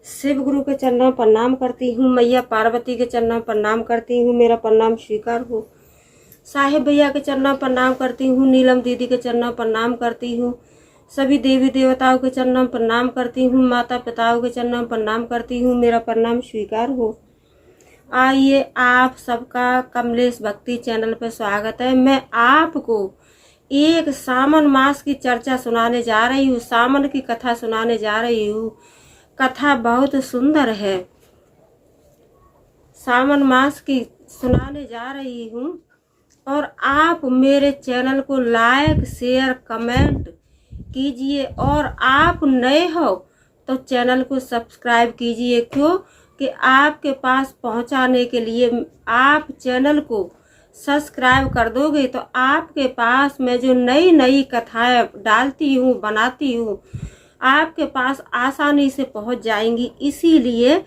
शिव गुरु के चरणों पर प्रणाम करती हूँ। मैया पार्वती के चरणों पर प्रणाम करती हूँ, मेरा प्रणाम स्वीकार हो। साहेब भैया के चरणों पर प्रणाम करती हूँ। नीलम दीदी के चरणों पर प्रणाम करती हूँ। सभी देवी देवताओं के चरणों पर प्रणाम करती हूँ। माता पिताओं के चरणों पर प्रणाम करती हूँ, मेरा प्रणाम स्वीकार हो। आइए, आप सबका कमलेश भक्ति चैनल पर स्वागत है। मैं आपको एक सावन मास की चर्चा सुनाने जा रही हूँ, सावन की कथा सुनाने जा रही हूँ। कथा बहुत सुंदर है, सावन मास की सुनाने जा रही हूँ। और आप मेरे चैनल को लाइक शेयर कमेंट कीजिए, और आप नए हो तो चैनल को सब्सक्राइब कीजिए। क्यों कि आपके पास पहुंचाने के लिए आप चैनल को सब्सक्राइब कर दोगे तो आपके पास मैं जो नई नई कथाएं डालती हूँ, बनाती हूँ, आपके पास आसानी से पहुंच जाएंगी। इसीलिए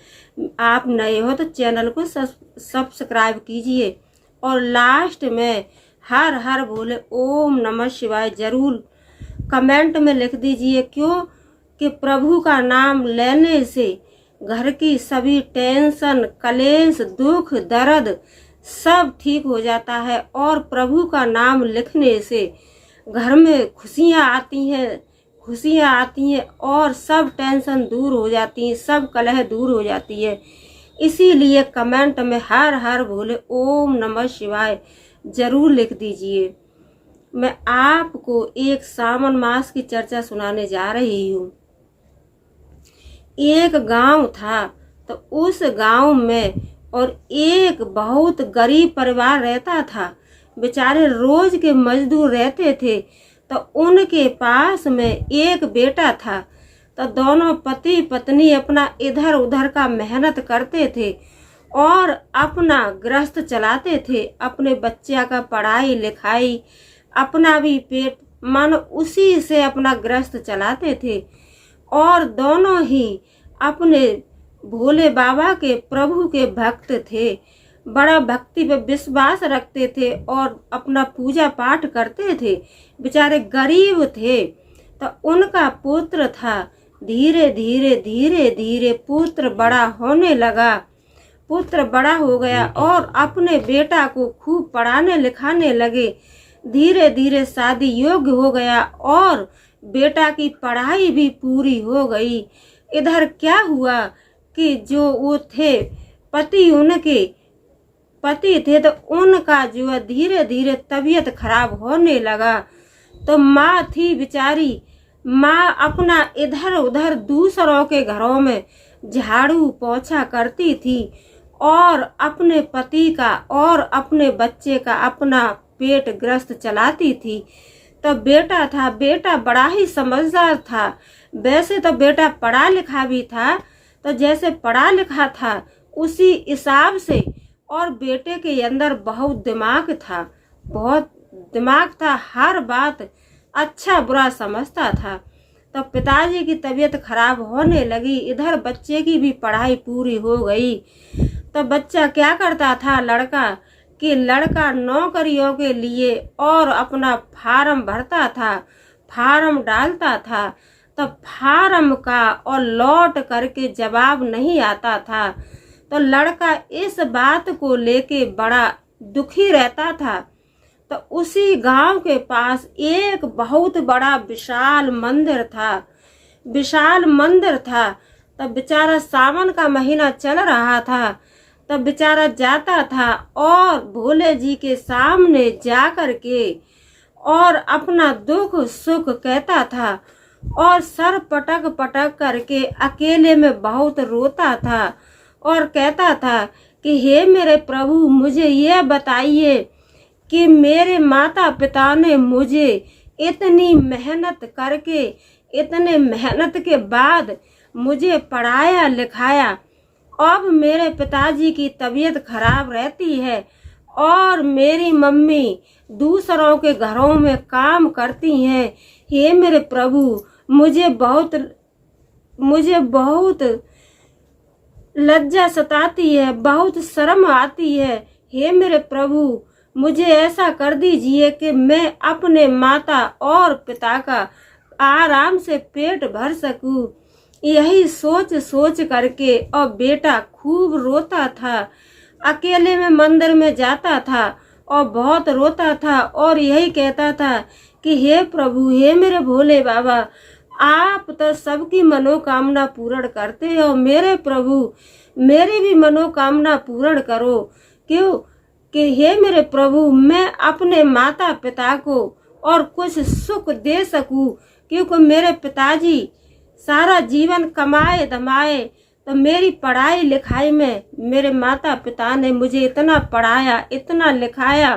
आप नए हो तो चैनल को सब्सक्राइब कीजिए। और लास्ट में हर हर बोले ओम नमः शिवाय जरूर कमेंट में लिख दीजिए। क्यों कि प्रभु का नाम लेने से घर की सभी टेंशन, कलेश, दुख, दर्द सब ठीक हो जाता है। और प्रभु का नाम लिखने से घर में खुशियाँ आती हैं और सब टेंशन दूर हो जाती हैं, सब कलह दूर हो जाती है। इसीलिए कमेंट में हर हर बोले ओम नमः शिवाय जरूर लिख दीजिए। मैं आपको एक सावन मास की चर्चा सुनाने जा रही हूँ। एक गांव था, तो उस गांव में और एक बहुत गरीब परिवार रहता था। बेचारे रोज के मजदूर रहते थे। तो उनके पास में एक बेटा था। तो दोनों पति पत्नी अपना इधर उधर का मेहनत करते थे और अपना गृहस्थ चलाते थे। अपने बच्चा का पढ़ाई लिखाई, अपना भी पेट मन उसी से अपना गृहस्थ चलाते थे। और दोनों ही अपने भोले बाबा के प्रभु के भक्त थे, बड़ा भक्ति पे विश्वास रखते थे और अपना पूजा पाठ करते थे। बेचारे गरीब थे। तो उनका पुत्र था। धीरे धीरे पुत्र बड़ा होने लगा। पुत्र बड़ा हो गया और अपने बेटा को खूब पढ़ाने लिखाने लगे। धीरे धीरे शादी योग्य हो गया और बेटा की पढ़ाई भी पूरी हो गई। इधर क्या हुआ कि जो वो थे पति, उनके पति थे, तो उनका जो है धीरे धीरे तबीयत खराब होने लगा। तो माँ थी बेचारी, माँ अपना इधर उधर दूसरों के घरों में झाड़ू पोछा करती थी और अपने पति का और अपने बच्चे का अपना पेट ग्रस्त चलाती थी। तो बेटा था, बेटा बड़ा ही समझदार था। वैसे तो बेटा पढ़ा लिखा भी था, तो जैसे पढ़ा लिखा था उसी हिसाब से, और बेटे के अंदर बहुत दिमाग था, हर बात अच्छा बुरा समझता था। तो पिताजी की तबीयत खराब होने लगी, इधर बच्चे की भी पढ़ाई पूरी हो गई। तो बच्चा क्या करता था, लड़का नौकरियों के लिए और अपना फार्म भरता था, फार्म डालता था। तो फार्म का और लौट करके जवाब नहीं आता था। तो लड़का इस बात को लेके बड़ा दुखी रहता था। तो उसी गांव के पास एक बहुत बड़ा विशाल मंदिर था। तो बेचारा सावन का महीना चल रहा था। तो बेचारा जाता था और भोले जी के सामने जा कर के और अपना दुख सुख कहता था और सर पटक पटक करके अकेले में बहुत रोता था और कहता था कि हे मेरे प्रभु, मुझे ये बताइए कि मेरे माता पिता ने मुझे इतनी मेहनत करके, इतने मेहनत के बाद मुझे पढ़ाया लिखाया, अब मेरे पिताजी की तबीयत खराब रहती है और मेरी मम्मी दूसरों के घरों में काम करती हैं। हे मेरे प्रभु, मुझे बहुत लज्जा सताती है, बहुत शर्म आती है। हे मेरे प्रभु, मुझे ऐसा कर दीजिए कि मैं अपने माता और पिता का आराम से पेट भर सकूं। यही सोच सोच करके और बेटा खूब रोता था। अकेले में मंदिर में जाता था और बहुत रोता था और यही कहता था कि हे प्रभु, हे मेरे भोले बाबा, आप तो सबकी मनोकामना पूर्ण करते हो, मेरे प्रभु मेरी भी मनोकामना पूर्ण करो। क्यों कि हे मेरे प्रभु, मैं अपने माता पिता को और कुछ सुख दे सकूं, क्योंकि मेरे पिताजी सारा जीवन कमाए धमाए, तो मेरी पढ़ाई लिखाई में मेरे माता पिता ने मुझे इतना पढ़ाया, इतना लिखाया।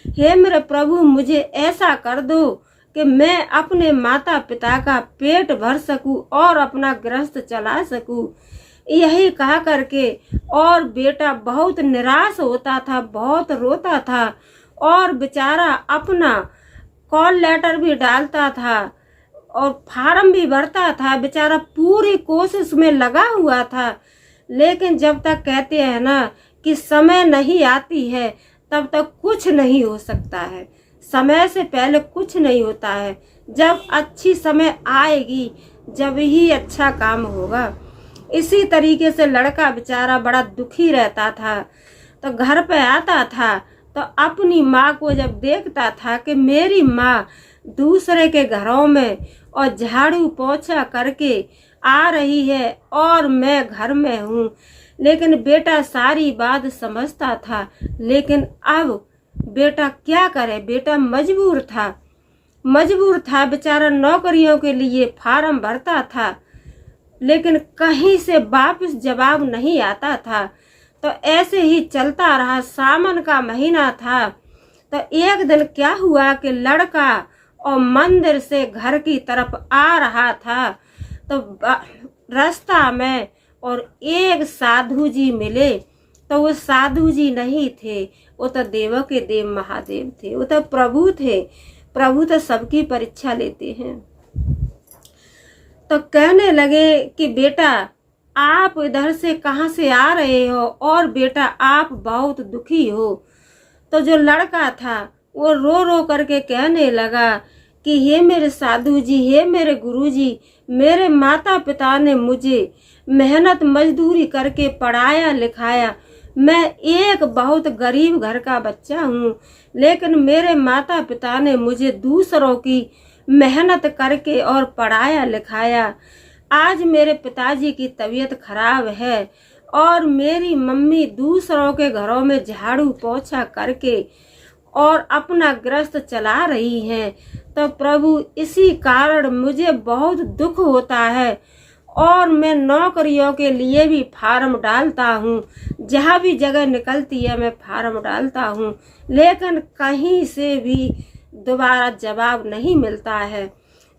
हे मेरे प्रभु, मुझे ऐसा कर दो कि मैं अपने माता पिता का पेट भर सकूं और अपना गृहस्थ चला सकूं। यही कहा करके और बेटा बहुत निराश होता था, बहुत रोता था और बेचारा अपना कॉल लेटर भी डालता था और फार्म भी भरता था। बेचारा पूरी कोशिश में लगा हुआ था, लेकिन जब तक कहते हैं ना कि समय नहीं आती है तब तक कुछ नहीं हो सकता है। समय से पहले कुछ नहीं होता है। जब अच्छी समय आएगी जब ही अच्छा काम होगा। इसी तरीके से लड़का बेचारा बड़ा दुखी रहता था। तो घर पे आता था तो अपनी माँ को जब देखता था कि मेरी माँ दूसरे के घरों में और झाड़ू पोछा करके आ रही है और मैं घर में हूँ, लेकिन बेटा सारी बात समझता था। लेकिन अब बेटा क्या करे, बेटा मजबूर था। बेचारा नौकरियों के लिए फार्म भरता था, लेकिन कहीं से वापस जवाब नहीं आता था। तो ऐसे ही चलता रहा। सावन का महीना था। तो एक दिन क्या हुआ कि लड़का और मंदिर से घर की तरफ आ रहा था, तो रास्ता में और एक साधु जी मिले। तो वो साधु जी नहीं थे, वो तो देवों के देव महादेव थे, वो तो प्रभु थे। प्रभु तो सबकी परीक्षा लेते हैं। तो कहने लगे कि बेटा आप इधर से कहाँ से आ रहे हो और बेटा आप बहुत दुखी हो। तो जो लड़का था वो रो रो करके कहने लगा कि हे मेरे साधु जी, हे मेरे गुरु जी, मेरे माता पिता ने मुझे मेहनत मजदूरी करके पढ़ाया लिखाया। मैं एक बहुत गरीब घर का बच्चा हूँ, लेकिन मेरे माता पिता ने मुझे दूसरों की मेहनत करके और पढ़ाया लिखाया। आज मेरे पिताजी की तबीयत खराब है और मेरी मम्मी दूसरों के घरों में झाड़ू पोछा करके और अपना गृहस्थ चला रही हैं। तो प्रभु इसी कारण मुझे बहुत दुख होता है और मैं नौकरियों के लिए भी फार्म डालता हूँ। जहाँ भी जगह निकलती है मैं फार्म डालता हूँ, लेकिन कहीं से भी दोबारा जवाब नहीं मिलता है।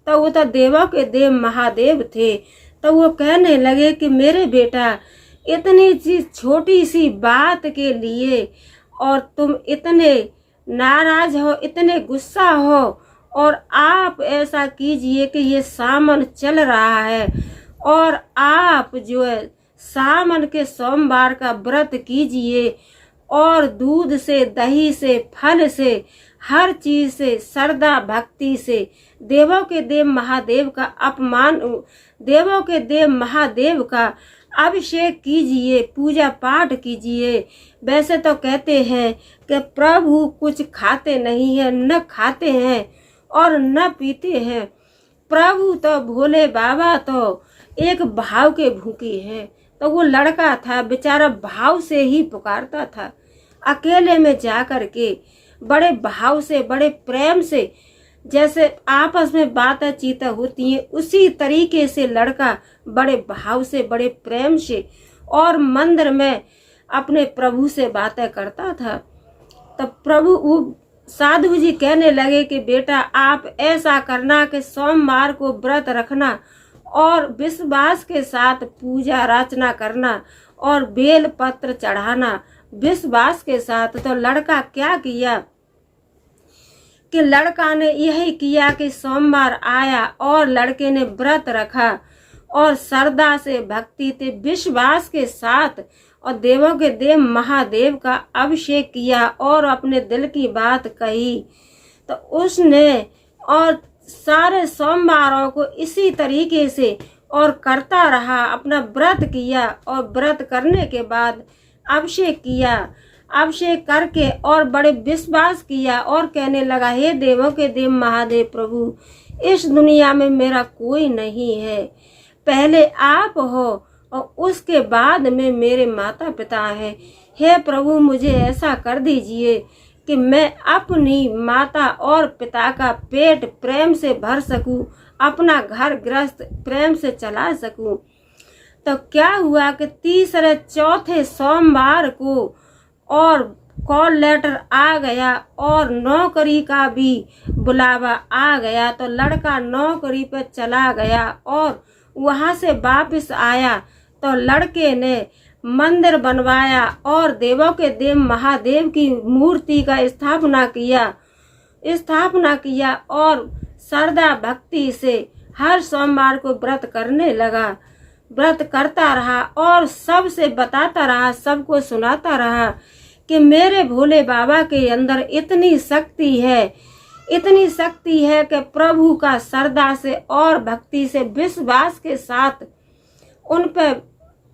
तो वो तो देवों के देव महादेव थे। तो वो कहने लगे कि मेरे बेटा, इतनी सी छोटी सी बात के लिए और तुम इतने नाराज हो, इतने गुस्सा हो, और आप ऐसा कीजिए कि ये सावन चल रहा है और आप जो है सावन के सोमवार का व्रत कीजिए और दूध से, दही से, फल से, हर चीज से, श्रद्धा भक्ति से देवों के देव महादेव का अपमान, देवों के देव महादेव का अभिषेक कीजिए, पूजा पाठ कीजिए। वैसे तो कहते हैं कि प्रभु कुछ खाते नहीं है, न खाते हैं और न पीते हैं। प्रभु तो भोले बाबा तो एक भाव के भूखे हैं। तो वो लड़का था बेचारा भाव से ही पुकारता था, अकेले में जा कर के बड़े भाव से, बड़े प्रेम से, जैसे आपस में बातचीत होती है उसी तरीके से लड़का बड़े भाव से, बड़े प्रेम से और मंदिर में अपने प्रभु से बातें करता था। तब प्रभु वो साधु जी कहने लगे कि बेटा आप ऐसा करना कि सोमवार को व्रत रखना और विश्वास के साथ पूजा अर्चना करना और बेल पत्र चढ़ाना विश्वास के साथ। तो लड़का क्या किया कि लड़का ने यही किया कि सोमवार आया और लड़के ने व्रत रखा और श्रद्धा से, भक्ति से, विश्वास के साथ और देवों के देव महादेव का अभिषेक किया और अपने दिल की बात कही। तो उसने और सारे सोमवारों को इसी तरीके से और करता रहा। अपना व्रत किया और व्रत करने के बाद अभिषेक किया। अभिषेक करके और बड़े विश्वास किया और कहने लगा, हे देवों के देव महादेव प्रभु, इस दुनिया में मेरा कोई नहीं है, पहले आप हो और उसके बाद में मेरे माता पिता हैं। हे प्रभु, मुझे ऐसा कर दीजिए कि मैं अपनी माता और पिता का पेट प्रेम से भर सकूं, अपना घर गृहस्थ प्रेम से चला सकूं। तो क्या हुआ कि तीसरे चौथे सोमवार को और कॉल लेटर आ गया और नौकरी का भी बुलावा आ गया। तो लड़का नौकरी पर चला गया और वहां से वापस आया तो लड़के ने मंदिर बनवाया और देवों के देव महादेव की मूर्ति का स्थापना किया और श्रद्धा भक्ति से हर सोमवार को व्रत करने लगा। व्रत करता रहा और सबसे बताता रहा, सबको सुनाता रहा कि मेरे भोले बाबा के अंदर इतनी शक्ति है कि प्रभु का श्रद्धा से और भक्ति से विश्वास के साथ उन पर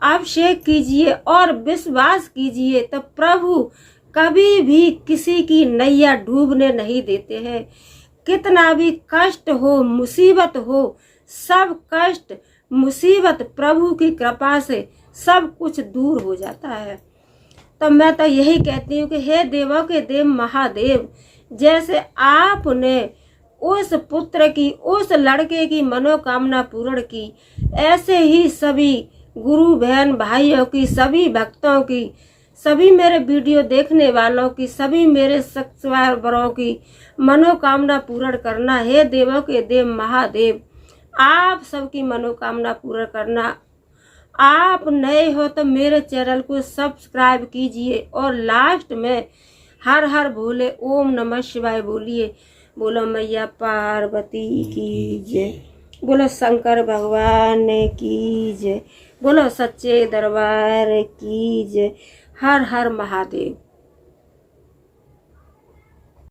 अभिषेक कीजिए और विश्वास कीजिए तो प्रभु कभी भी किसी की नैया डूबने नहीं देते हैं। कितना भी कष्ट हो, मुसीबत हो, सब कष्ट मुसीबत प्रभु की कृपा से सब कुछ दूर हो जाता है। तो मैं तो यही कहती हूँ कि हे देवों के देव महादेव, जैसे आपने उस पुत्र की, उस लड़के की मनोकामना पूर्ण की, ऐसे ही सभी गुरु बहन भाइयों की, सभी भक्तों की, सभी मेरे वीडियो देखने वालों की, सभी मेरे सब्सक्राइबरों की मनोकामना पूर्ण करना। हे देवों के देव महादेव, आप सबकी मनोकामना पूर्ण करना। आप नए हो तो मेरे चैनल को सब्सक्राइब कीजिए और लास्ट में हर हर भोले ओम नमः शिवाय बोलिए। बोलो मैया पार्वती की जय, बोलो शंकर भगवान की जय, बोलो सच्चे दरबार की जय। हर हर महादेव।